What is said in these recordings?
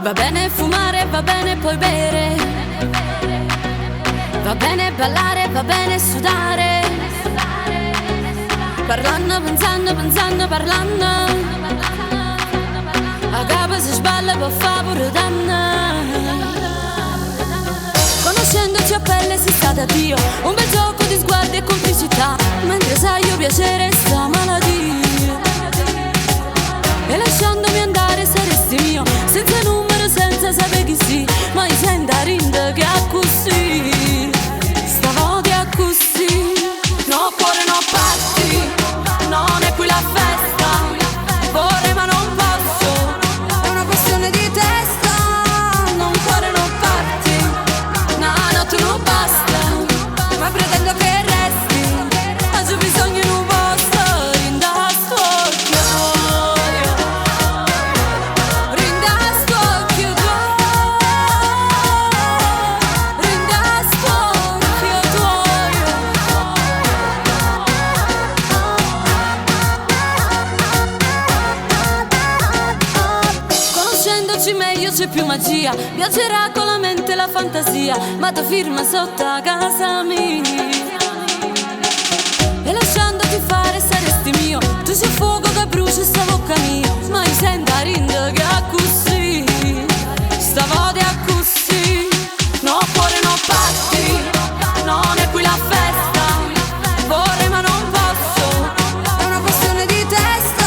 Va bene fumare, va bene poi bere, va bene ballare, va bene sudare, parlando, pensando, pensando, parlando. A capo si sballa per fa pure danna. Conoscendoci a pelle si sta da Dio, un bel gioco di sguardi e complicità, mentre sai io piacere sta malattia. E lasciandomi andare saresti mio, senza numero, senza sapere chi si, ma io sento rinda che a così, stavo di a così. No cuore, no parti, non è qui la festa, vorrei ma non posso, è una questione di testa. Non cuore, no parti, no, notte non basta, ma pretendo che resti, ho bisogno in un posto, rinda spocchio tuoio, rinda spocchio tuoio, rinda spocchio tuoio. Conoscendoci meglio c'è più magia, viaggerà con la mente e la fantasia, ma tu firma sotto a casa mia. E lasciandoti fare saresti mio, tu sei fuoco che brucia sta bocca mia, ma io sento rinda che a così, stavo di a così. No cuore, no parti, non è qui la festa, vorrei ma non posso, è una questione di testa.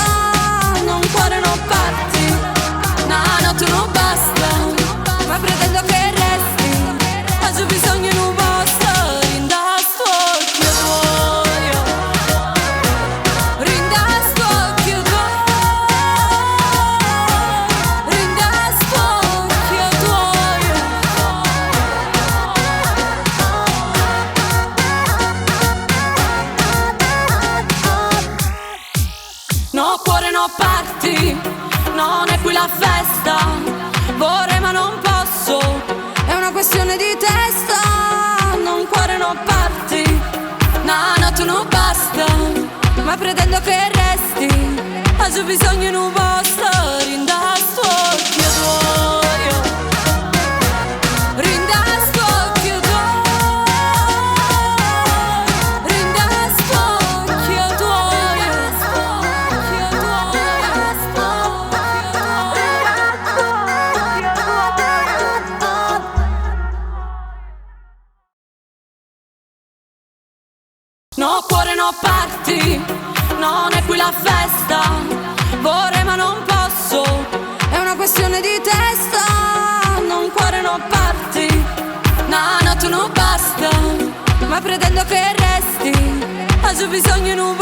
Non cuore, no parti, no, notte non basta, ma pretendo che resti, ho bisogno in un posto, rinda spocchio tuoio, rinda spocchio tuoio, rinda spocchio tuoio. No cuore, no parti, non è qui la festa, vorrei ma non posso, è una questione di testa. Non cuore, no parti, no, notte non basta, ma pretendo che resti, ho bisogno in un posto, rinda spocchio tuoio, rinda spocchio tuoio, rinda spocchio tuoio, spocchio tuoio, no cuore, no parti, non è qui la festa, vorrei ma non posso, è una questione di testa. Non cuore, no parti, no, notte non basta, ma pretendo che resti, ho bisogno in un